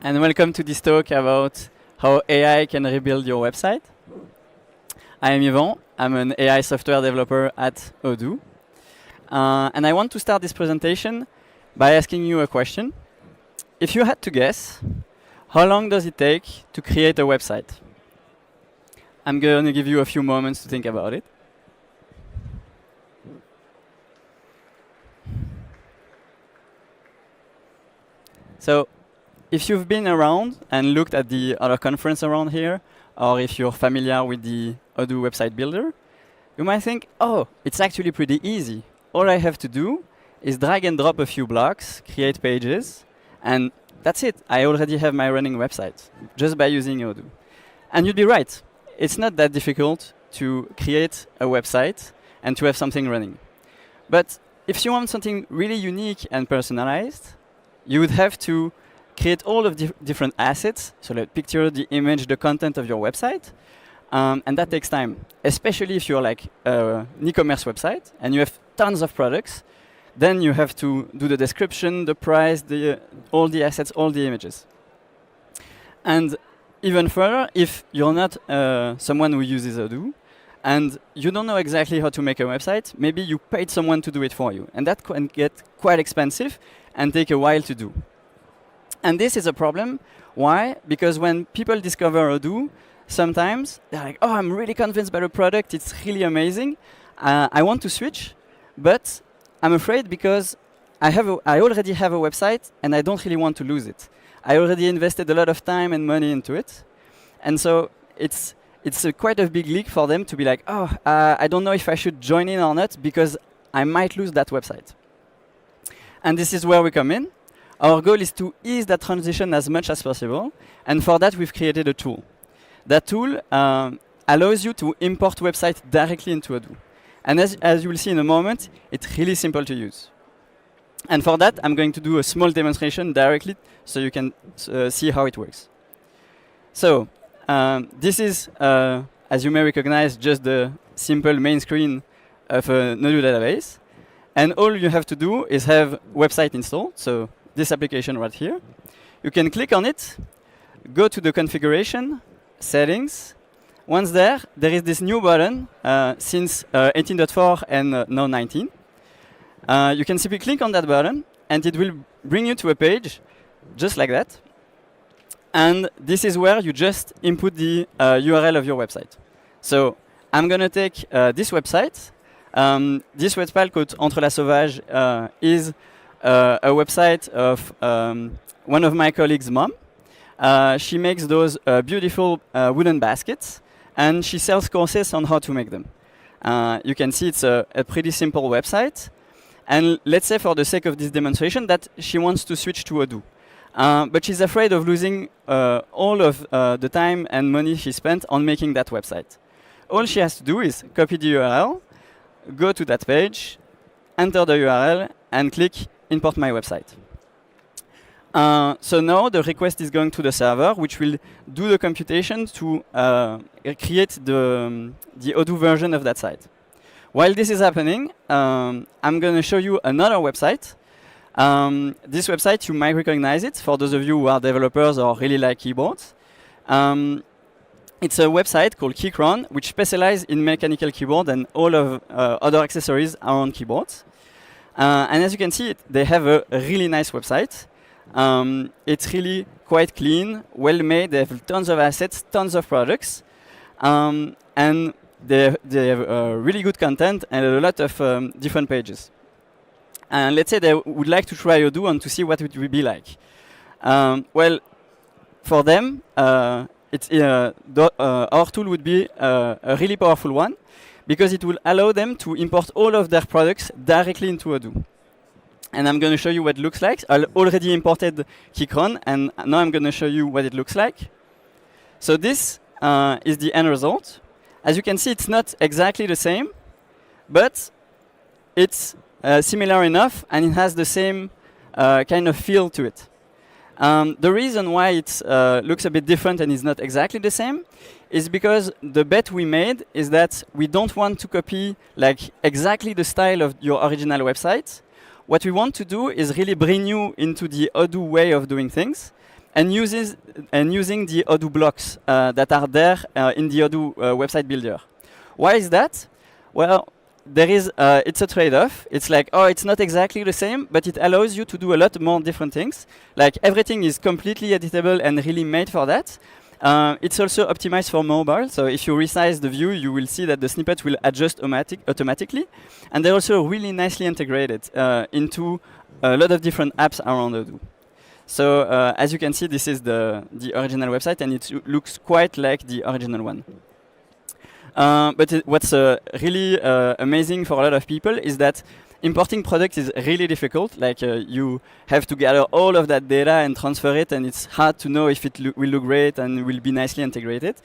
and welcome to this talk about how AI can rebuild your website. I am Yvan. I'm an AI software developer at Odoo. And I want to start this presentation by asking you a question. If you had to guess, how long does it take to create a website? I'm going to give you a few moments to think about it. So, if you've been around and looked at the other conference around here, or if you're familiar with the Odoo website builder, you might think, oh, it's actually pretty easy. All I have to do is drag and drop a few blocks, create pages, and that's it. I already have my running website just by using Odoo. And you'd be right. It's not that difficult to create a website and to have something running. But if you want something really unique and personalized, you would have to create all of the different assets, so the picture, the image, the content of your website, and that takes time, especially if you're like an e-commerce website and you have tons of products. Then you have to do the description, the price, all the assets, all the images. And even further, if you're not someone who uses Odoo, and you don't know exactly how to make a website, maybe you paid someone to do it for you. And that can get quite expensive and take a while to do. And this is a problem. Why? Because when people discover Odoo, sometimes they're like, oh, I'm really convinced by the product. It's really amazing. I want to switch, but I'm afraid because I already have a website and I don't really want to lose it. I already invested a lot of time and money into it. And so it's quite a big leap for them to be like, oh, I don't know if I should join in or not because I might lose that website. And this is where we come in. Our goal is to ease that transition as much as possible. And for that, we've created a tool. That tool allows you to import websites directly into Odoo. And as you will see in a moment, it's really simple to use. And for that, I'm going to do a small demonstration directly so you can see how it works. So this is, as you may recognize, just the simple main screen of a Odoo database. And all you have to do is have website installed, so this application right here. You can click on it, go to the configuration, settings. Once there is this new button since 18.4 and now 19. You can simply click on that button, and it will bring you to a page just like that. And this is where you just input the URL of your website. So I'm going to take this website. This website called Entre la Sauvage is a website of one of my colleagues' mom. She makes those beautiful wooden baskets, and she sells courses on how to make them. You can see it's a pretty simple website. And let's say for the sake of this demonstration that she wants to switch to Odoo. But she's afraid of losing all of the time and money she spent on making that website. All she has to do is copy the URL, go to that page, enter the URL, and click Import my website. So now the request is going to the server, which will do the computation to create the Odoo version of that site. While this is happening, I'm going to show you another website. This website, you might recognize it for those of you who are developers or really like keyboards. It's a website called Keychron, which specializes in mechanical keyboard and all of other accessories around keyboards. And as you can see, they have a really nice website. It's really quite clean, well made. They have tons of assets, tons of products, and they have really good content and a lot of different pages. And let's say they would like to try Odoo and to see what it would be like. Well, for them, our tool would be a really powerful one because it will allow them to import all of their products directly into Odoo. And I'm going to show you what it looks like. I already imported Keychron, and now I'm going to show you what it looks like. So this is the end result. As you can see, it's not exactly the same, but it's similar enough, and it has the same kind of feel to it. The reason why it looks a bit different and is not exactly the same is because the bet we made is that we don't want to copy like exactly the style of your original website. What we want to do is really bring you into the Odoo way of doing things and using the Odoo blocks that are there in the Odoo website builder. Why is that? Well, there is it's a trade-off. It's like, oh, it's not exactly the same, but it allows you to do a lot more different things. Like everything is completely editable and really made for that. It's also optimized for mobile, so if you resize the view, you will see that the snippet will adjust automatically. And they're also really nicely integrated into a lot of different apps around Odoo. So as you can see, this is the original website, and it looks quite like the original one. But what's really amazing for a lot of people is that importing product is really difficult. Like you have to gather all of that data and transfer it, and it's hard to know if it will look great and will be nicely integrated.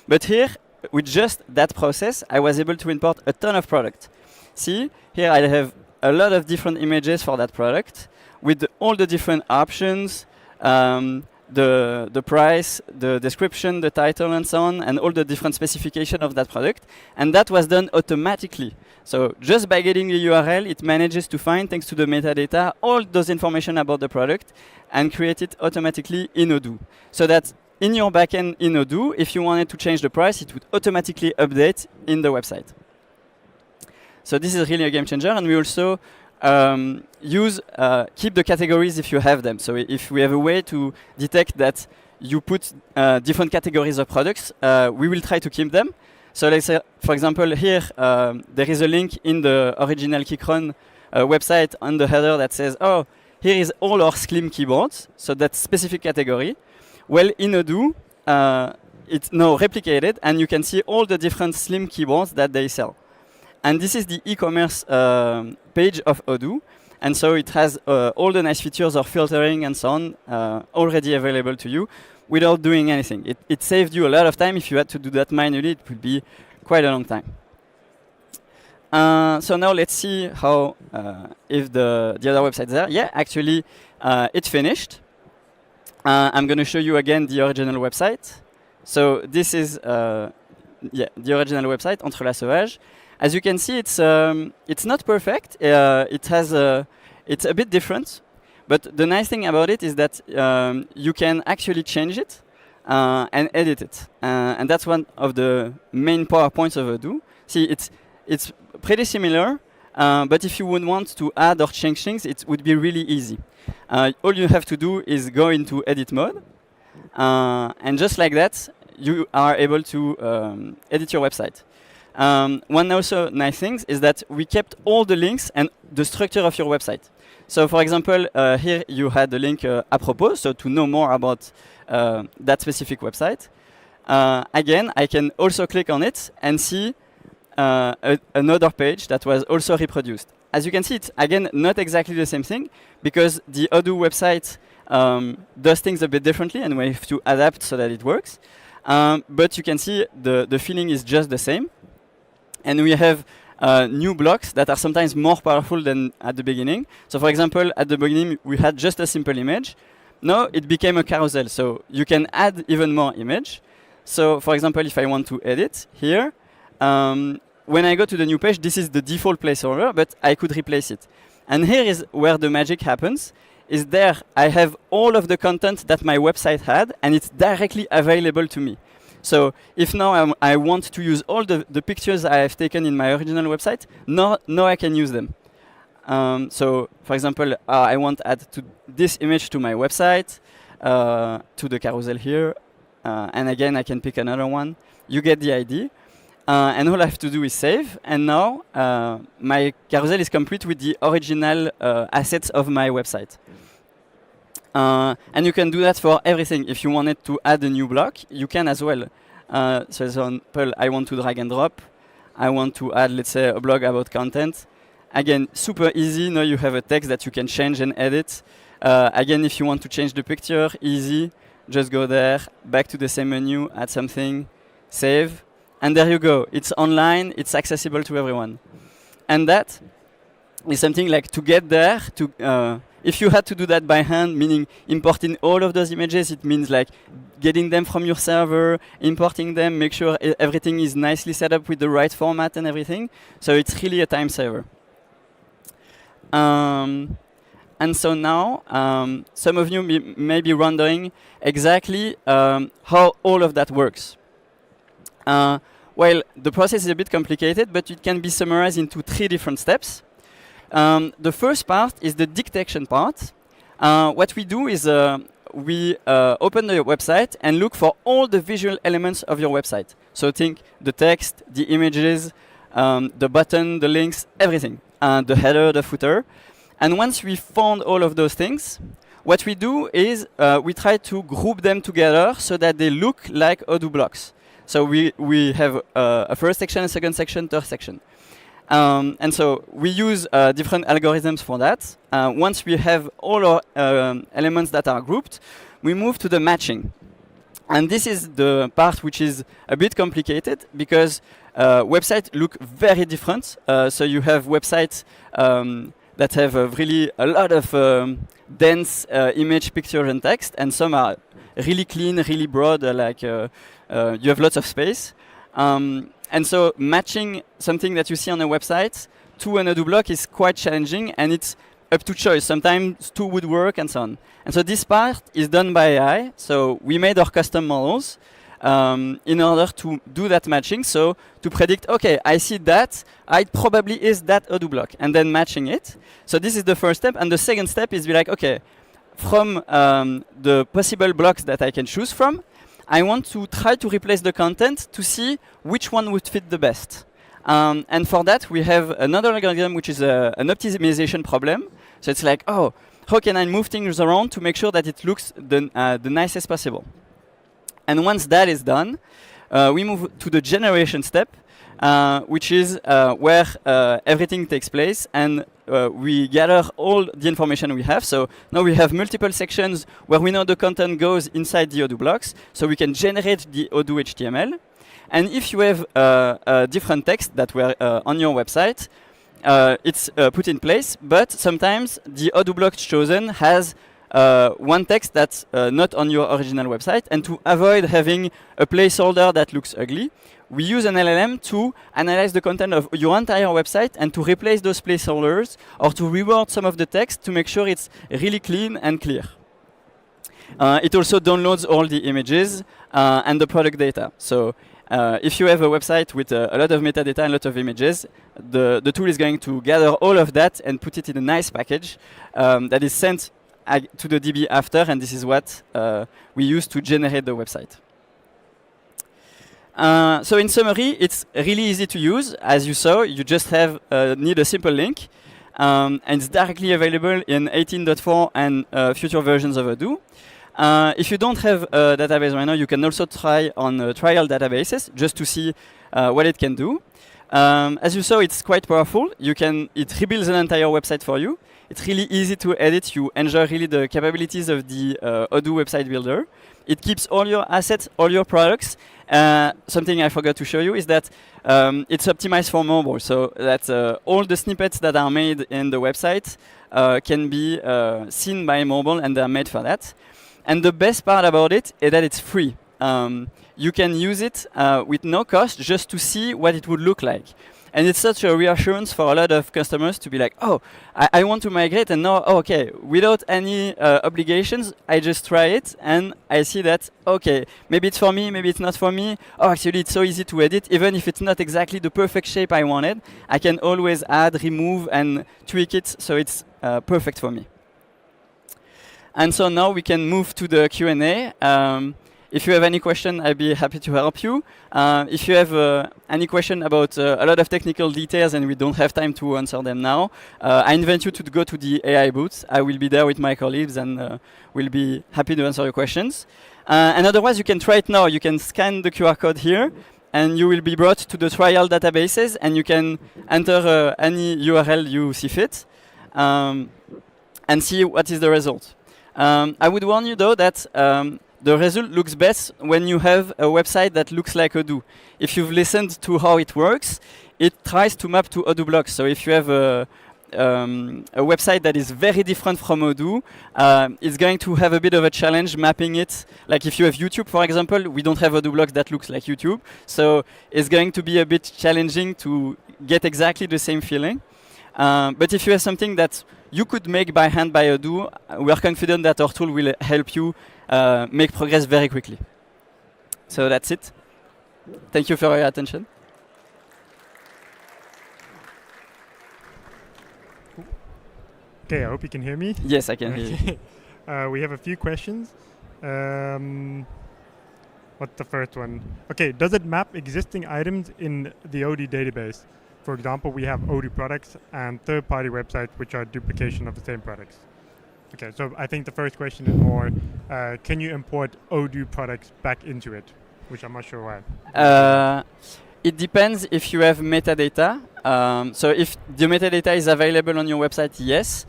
But here, with just that process, I was able to import a ton of product. See, here I have a lot of different images for that product with all the different options, the price, the description, the title, and so on, and all the different specification of that product. And that was done automatically. So just by getting the URL, it manages to find, thanks to the metadata, all those information about the product and create it automatically in Odoo. So that in your backend in Odoo, if you wanted to change the price, it would automatically update in the website. So this is really a game changer. And we also keep the categories if you have them. So if we have a way to detect that you put different categories of products, we will try to keep them. So let's say, for example, here there is a link in the original Keychron website on the header that says, oh, here is all our Slim keyboards, so that specific category. Well, in Odoo, it's now replicated, and you can see all the different Slim keyboards that they sell. And this is the e-commerce page of Odoo. And so it has all the nice features of filtering and so on already available to you without doing anything. It saved you a lot of time. If you had to do that manually, it would be quite a long time. So now let's see how if the other website's there. Yeah, actually, it finished. I'm going to show you again the original website. So this is the original website, Entre la Sauvage. As you can see, it's not perfect. It's a bit different. But the nice thing about it is that you can actually change it and edit it. And that's one of the main points of Odoo. See, it's pretty similar, but if you would want to add or change things, it would be really easy. All you have to do is go into edit mode. And just like that, you are able to edit your website. One also nice thing is that we kept all the links and the structure of your website. So for example, here you had the link apropos, so to know more about that specific website. Again, I can also click on it and see another page that was also reproduced. As you can see, it's again not exactly the same thing because the Odoo website does things a bit differently and we have to adapt so that it works. But you can see the feeling is just the same. And we have new blocks that are sometimes more powerful than at the beginning. So for example, at the beginning, we had just a simple image. Now it became a carousel, so you can add even more image. So for example, if I want to edit here, when I go to the new page, this is the default placeholder, but I could replace it. And here is where the magic happens. Is there I have all of the content that my website had, and it's directly available to me. So if now I want to use all the pictures I have taken in my original website, now I can use them. So for example, I want to add this image to my website, to the carousel here, and again I can pick another one. You get the idea. And all I have to do is save, and now my carousel is complete with the original assets of my website. And you can do that for everything. If you wanted to add a new block, you can as well. So for example, I want to drag and drop. I want to add, let's say, a blog about content. Again, super easy. Now you have a text that you can change and edit. Again, if you want to change the picture, easy. Just go there, back to the same menu, add something, save. And there you go. It's online. It's accessible to everyone. And that is something like to get there. If you had to do that by hand, meaning importing all of those images, it means like getting them from your server, importing them, make sure everything is nicely set up with the right format and everything. So it's really a time saver. And And so now, some of you may be wondering exactly how all of that works. Well, the process is a bit complicated, but it can be summarized into 3 different steps. The first part is the detection part. What we do is we open the website and look for all the visual elements of your website. So think the text, the images, the button, the links, everything. The header, the footer. And once we found all of those things, what we do is we try to group them together so that they look like Odoo blocks. So we have a first section, a second section, third section. And so we use different algorithms for that. Once we have all our elements that are grouped, we move to the matching. And this is the part which is a bit complicated because websites look very different. So you have websites that have really a lot of dense image, picture, and text, and some are really clean, really broad, you have lots of space. And so matching something that you see on a website to an Odoo block is quite challenging, and it's up to choice. Sometimes 2 would work, and so on. And so this part is done by AI. So we made our custom models in order to do that matching. So to predict, okay, I see that, it probably is that Odoo block, and then matching it. So this is the first step. And the second step is be like, okay, from the possible blocks that I can choose from, I want to try to replace the content to see which one would fit the best. And for that, we have another algorithm, which is an optimization problem. So it's like, oh, how can I move things around to make sure that it looks the nicest possible? And once that is done, we move to the generation step, which is where everything takes place, and we gather all the information we have. So now we have multiple sections where we know the content goes inside the Odoo blocks, so we can generate the Odoo HTML. And if you have different text that were on your website, it's put in place, but sometimes the Odoo block chosen has one text that's not on your original website, and to avoid having a placeholder that looks ugly, we use an LLM to analyze the content of your entire website and to replace those placeholders or to reword some of the text to make sure it's really clean and clear. It also downloads all the images and the product data. So if you have a website with a lot of metadata and a lot of images, the tool is going to gather all of that and put it in a nice package that is sent to the DB after, and this is what we use to generate the website. So in summary, it's really easy to use. As you saw, you just need a simple link, and it's directly available in 18.4 and future versions of Odoo. If you don't have a database right now, you can also try on trial databases just to see what it can do. As you saw, it's quite powerful. It rebuilds an entire website for you. It's really easy to edit. You enjoy really the capabilities of the Odoo website builder. It keeps all your assets, all your products. Something I forgot to show you is that it's optimized for mobile, so that all the snippets that are made in the website can be seen by mobile, and they're made for that. And the best part about it is that it's free. You can use it with no cost just to see what it would look like. And it's such a reassurance for a lot of customers to be like, oh, I want to migrate, and now, oh, okay, without any obligations, I just try it, and I see that, okay, maybe it's for me, maybe it's not for me. Oh, actually, it's so easy to edit. Even if it's not exactly the perfect shape I wanted, I can always add, remove, and tweak it, so it's perfect for me. And so now we can move to the Q&A. If you have any question, I'd be happy to help you. If you have any question about a lot of technical details and we don't have time to answer them now, I invite you to go to the AI booth. I will be there with my colleagues and we'll be happy to answer your questions. And otherwise, you can try it now. You can scan the QR code here and you will be brought to the trial databases, and you can enter any URL you see fit and see what is the result. I would warn you though that the result looks best when you have a website that looks like Odoo. If you've listened to how it works, it tries to map to Odoo blocks. So if you have a website that is very different from Odoo, it's going to have a bit of a challenge mapping it. Like if you have YouTube, for example, we don't have Odoo blocks that looks like YouTube. So it's going to be a bit challenging to get exactly the same feeling. But if you have something that you could make by hand by Odoo, we are confident that our tool will help you make progress very quickly. So that's it. Thank you for your attention. Okay, I hope you can hear me. Yes, I can hear you. We have a few questions. What's the first one? Okay, does it map existing items in the Odoo database? For example, we have Odoo products and third-party websites which are duplication of the same products. Okay, so I think the first question is more, can you import Odoo products back into it? Which I'm not sure why. It depends if you have metadata. So if the metadata is available on your website, yes.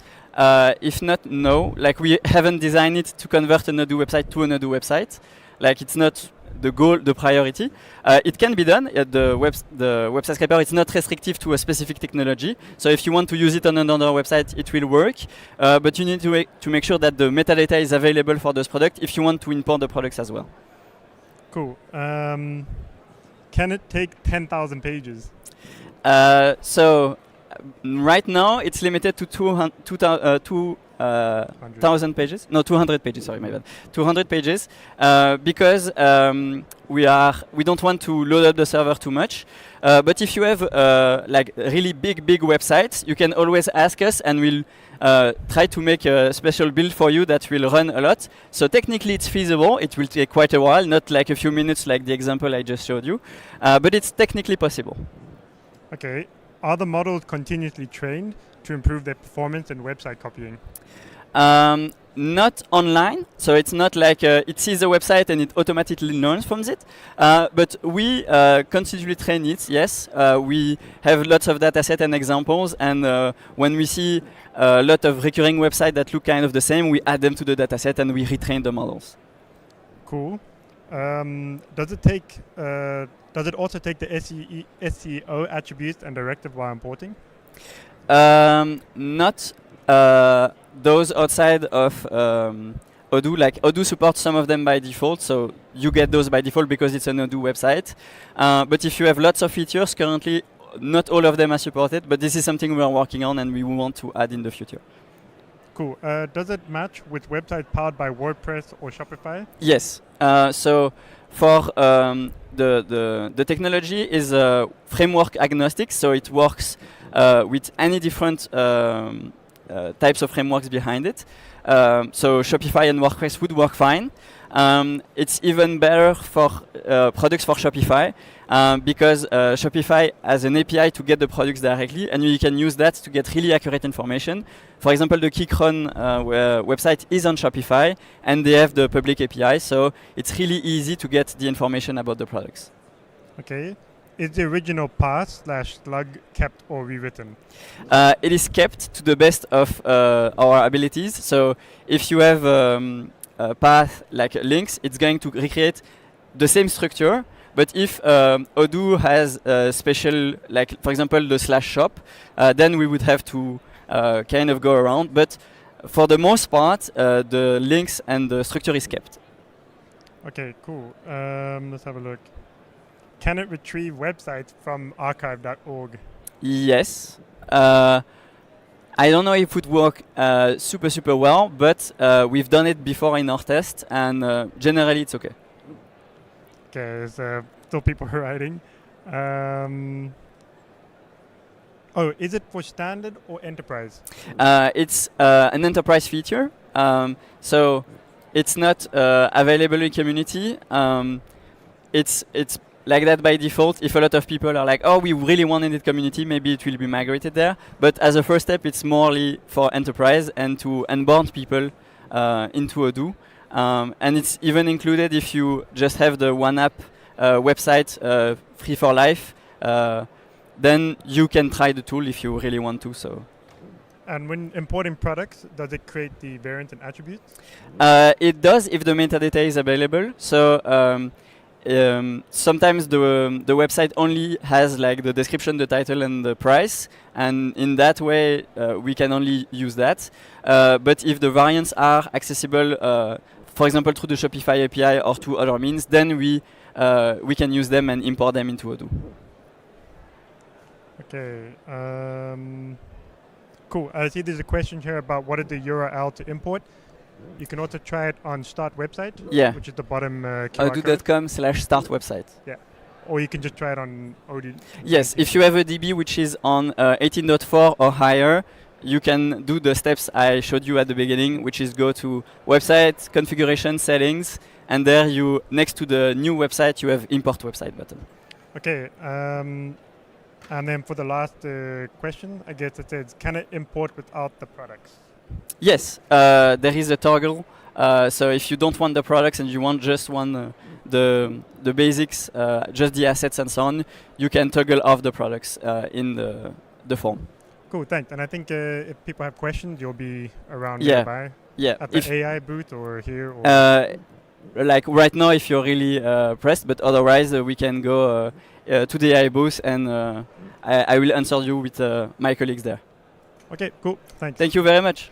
If not, no. Like we haven't designed it to convert an Odoo website to an Odoo website. Like it's not the goal, the priority. It can be done. The website scraper is not restrictive to a specific technology. So if you want to use it on another website, it will work. But you need to make sure that the metadata is available for those products if you want to import the products as well. Cool. Can it take 10,000 pages? So right now it's limited to 2,000 pages. No, 200 pages. Sorry, my bad. 200 pages because we don't want to load up the server too much. But if you have like really big websites, you can always ask us, and we'll try to make a special build for you that will run a lot. So technically it's feasible. It will take quite a while, not like a few minutes like the example I just showed you, but it's technically possible. Okay. Are the models continuously trained to improve their performance and website copying? Not online, so it's not like it sees the website and it automatically learns from it. But we continuously train it, yes. We have lots of data set and examples, and when we see a lot of recurring websites that look kind of the same, we add them to the data set and we retrain the models. Cool. Does it also take the SEO attributes and directive while importing? Not those outside of Odoo. Like Odoo supports some of them by default, so you get those by default because it's an Odoo website. But if you have lots of features, currently not all of them are supported, but this is something we are working on and we want to add in the future. Cool. Does it match with websites powered by WordPress or Shopify? Yes. So for the technology is framework agnostic, so it works with any different types of frameworks behind it. So Shopify and WordPress would work fine. It's even better for products for Shopify because Shopify has an API to get the products directly, and you can use that to get really accurate information. For example, the Keychron website is on Shopify, and they have the public API, so it's really easy to get the information about the products. Okay. Is the original path/slug kept or rewritten? It is kept to the best of our abilities. So if you have a path like links, it's going to recreate the same structure. But if Odoo has a special, like for example the /shop, then we would have to kind of go around. But for the most part, the links and the structure is kept. Okay, cool. Let's have a look. Can it retrieve websites from archive.org? Yes. I don't know if it would work super well, but we've done it before in our test, and generally it's okay. Okay, there's still people writing. Oh, is it for standard or enterprise? It's an enterprise feature, so it's not available in community. It's like that by default. If a lot of people are like, oh, we really wanted it community, maybe it will be migrated there. But as a first step, it's morely for enterprise and to onboard people into Odoo. And it's even included if you just have the one app website free for life. Then you can try the tool if you really want to. So. And when importing products, does it create the variants and attributes? It does if the metadata is available. So. Sometimes the website only has like the description, the title, and the price, and in that way we can only use that. But if the variants are accessible, for example through the Shopify API or to other means, then we can use them and import them into Odoo. Okay. Cool. I see there's a question here about what is the URL to import. You can also try it on Start Website, Yeah. which is the bottom QR code. Odoo.com/start website. Or you can just try it on Odoo. Yes, if you have a DB which is on 18.4 or higher, you can do the steps I showed you at the beginning, which is go to website, configuration, settings, and there you, next to the new website, you have import website button. Okay. And then for the last question, I guess it says, can it import without the products? Yes, there is a toggle. So if you don't want the products and you want just the basics, just the assets and so on, you can toggle off the products in the form. Cool, thanks. And I think if people have questions, you'll be around Yeah. nearby Yeah. at the AI booth or here. Or Like right now, if you're really pressed, but otherwise we can go to the AI booth and I will answer you with my colleagues there. okay, cool. Thanks. Thank you very much.